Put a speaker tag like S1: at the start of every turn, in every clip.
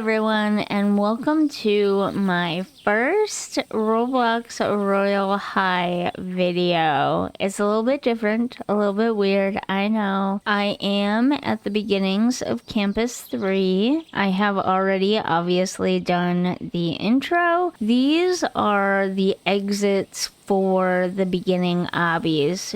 S1: everyone, and welcome to my first Roblox Royal High video. It's a little bit different, a little bit weird, I know. I am at the beginnings of Campus 3. I have already obviously done the intro. These are the exits for the beginning obbies.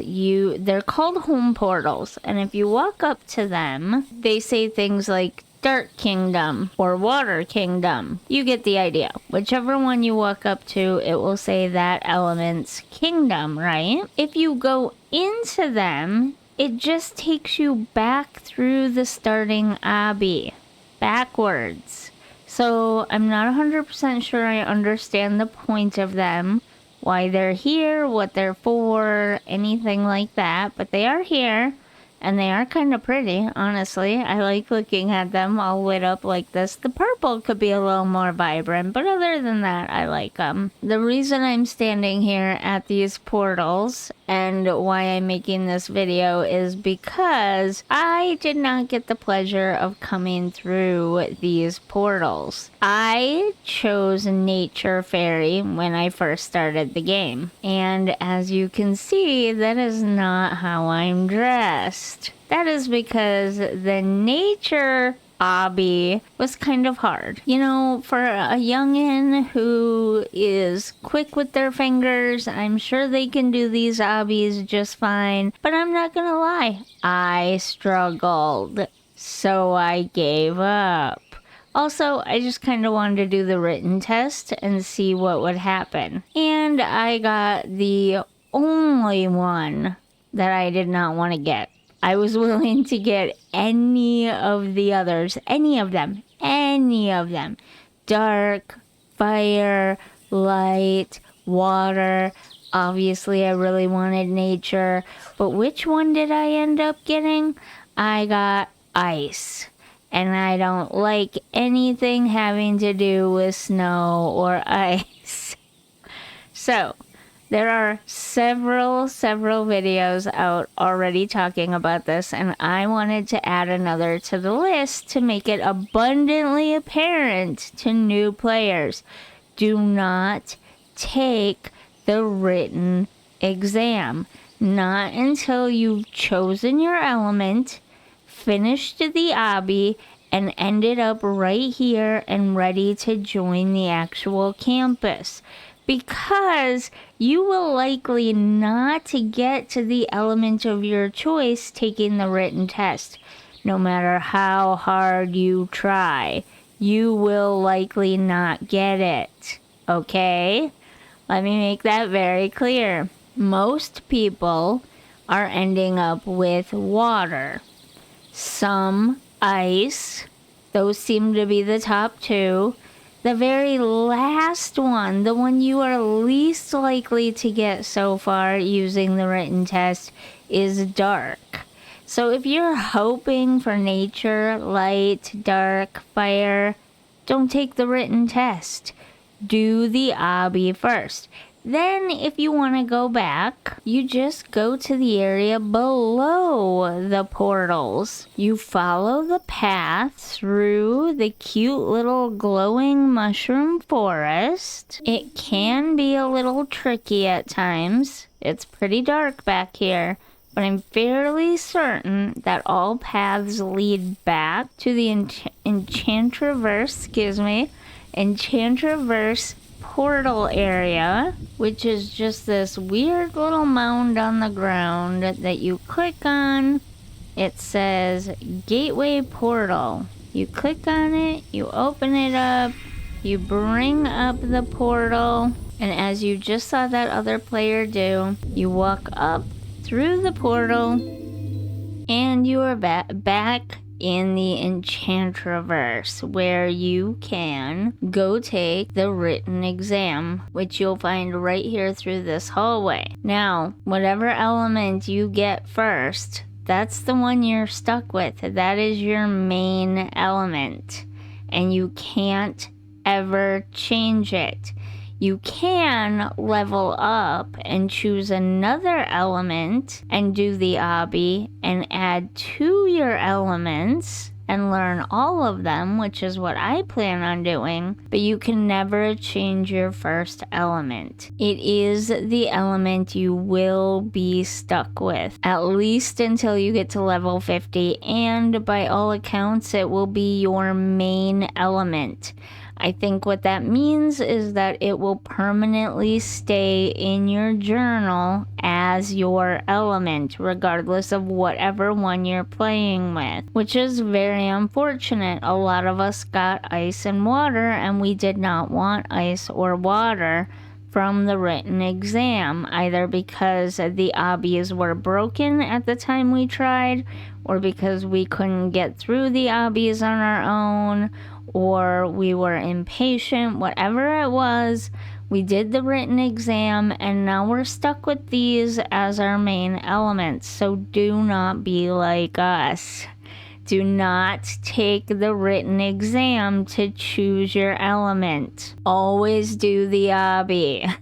S1: They're called home portals, and if you walk up to them, they say things like Dirt Kingdom or Water Kingdom. You get the idea. Whichever one you walk up to, it will say that element's kingdom, right? If you go into them, it just takes you back through the starting obby, backwards. So I'm not 100% sure I understand the point of them, why they're here, what they're for, anything like that, but they are here. And they are kind of pretty, honestly. I like looking at them all lit up like this. The purple could be a little more vibrant, but other than that, I like them. The reason I'm standing here at these portals and why I'm making this video is because I did not get the pleasure of coming through these portals. I chose Nature Fairy when I first started the game. And as you can see, that is not how I'm dressed. That is because the nature obby was kind of hard. You know, for a youngin' who is quick with their fingers, I'm sure they can do these obbies just fine. But I'm not gonna lie, I struggled. So I gave up. Also, I just kind of wanted to do the written test and see what would happen. And I got the only one that I did not want to get. I was willing to get any of the others, any of them. Dark, fire, light, water. Obviously, I really wanted nature. But which one did I end up getting? I got ice. And I don't like anything having to do with snow or ice. So, there are several videos out already talking about this, and I wanted to add another to the list to make it abundantly apparent to new players. Do not take the written exam. Not until you've chosen your element, finished the obby, and ended up right here and ready to join the actual campus. Because you will likely not get to the element of your choice taking the written test. No matter how hard you try, you will likely not get it. Okay? Let me make that very clear. Most people are ending up with water. Some ice. Those seem to be the top two. The very last one, the one you are least likely to get so far using the written test, is dark. So if you're hoping for nature, light, dark, fire, don't take the written test. Do the obby first. Then, if you want to go back, you just go to the area below the portals. You follow the path through the cute little glowing mushroom forest. It can be a little tricky at times. It's pretty dark back here, but I'm fairly certain that all paths lead back to the Enchantraverse portal area, which is just this weird little mound on the ground that you click on. It says Gateway Portal. You click on it, you open it up, you bring up the portal, and as you just saw that other player do, you walk up through the portal, and you are back in the Enchantraverse, where you can go take the written exam, which you'll find right here through this hallway. Now, whatever element you get first, that's the one you're stuck with. That is your main element, and you can't ever change it. You can level up and choose another element and do the obby and add to your elements and learn all of them, which is what I plan on doing, but you can never change your first element. It is the element you will be stuck with, at least until you get to level 50, and by all accounts, it will be your main element. I think what that means is that it will permanently stay in your journal as your element, regardless of whatever one you're playing with, which is very unfortunate. A lot of us got ice and water, and we did not want ice or water from the written exam, either because the obbies were broken at the time we tried, or because we couldn't get through the obbies on our own, or we were impatient. Whatever it was, we did the written exam, and now we're stuck with these as our main elements. So do not be like us. Do not take the written exam to choose your element. Always do the obby.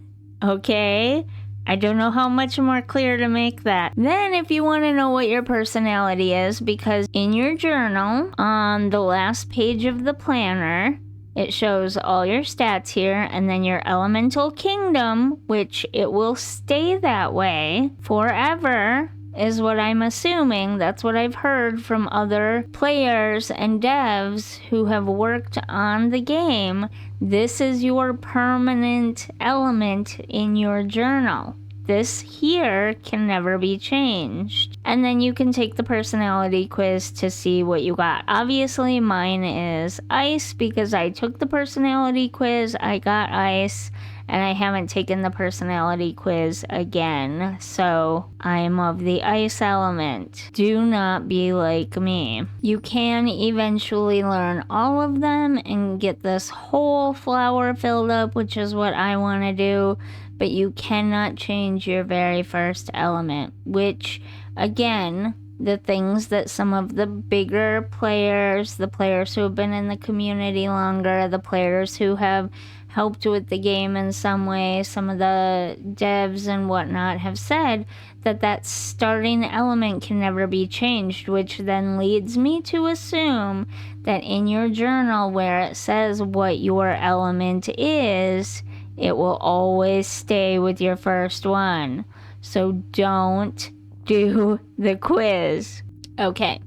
S1: Okay? I don't know how much more clear to make that. Then if you want to know what your personality is, because in your journal, on the last page of the planner, it shows all your stats here, and then your elemental kingdom, which it will stay that way forever, is what I'm assuming. That's what I've heard from other players and devs who have worked on the game. This is your permanent element in your journal. This here can never be changed. And then you can take the personality quiz to see what you got. Obviously mine is ice because I took the personality quiz, I got ice, and I haven't taken the personality quiz again, so I'm of the ice element. Do not be like me. You can eventually learn all of them and get this whole flower filled up, which is what I want to do, but you cannot change your very first element, which, again, the things that some of the bigger players, the players who have been in the community longer, the players who have helped with the game in some way, some of the devs and whatnot have said that starting element can never be changed, which then leads me to assume that in your journal where it says what your element is, it will always stay with your first one. So don't do the quiz. Okay,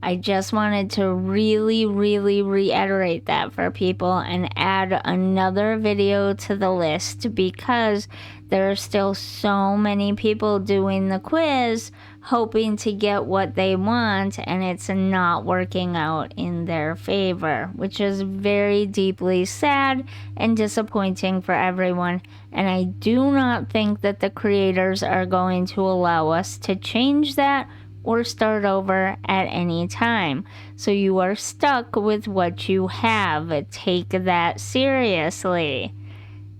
S1: I just wanted to really reiterate that for people and add another video to the list, because there are still so many people doing the quiz hoping to get what they want, and it's not working out in their favor, which is very deeply sad and disappointing for everyone. And I do not think that the creators are going to allow us to change that or start over at any time. So you are stuck with what you have. Take that seriously.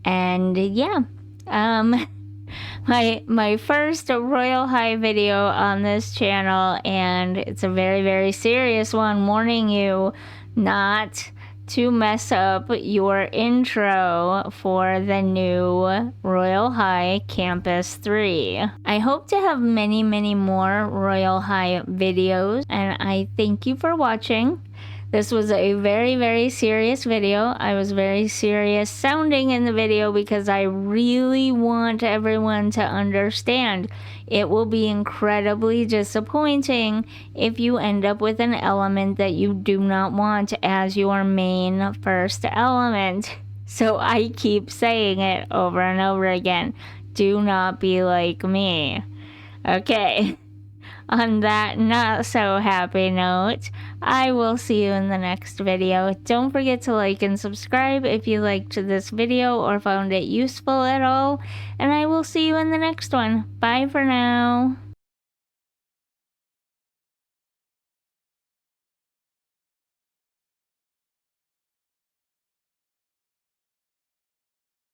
S1: And yeah, my first Royal High video on this channel, and it's a very serious one, warning you not to mess up your intro for the new Royal High Campus 3. I hope to have many more Royal High videos, and I thank you for watching. This was a very serious video. I was very serious sounding in the video because I really want everyone to understand. It will be incredibly disappointing if you end up with an element that you do not want as your main first element. So I keep saying it over and over again. Do not be like me. Okay. On that not so happy note, I will see you in the next video. Don't forget to like and subscribe if you liked this video or found it useful at all, and I will see you in the next one. Bye for now.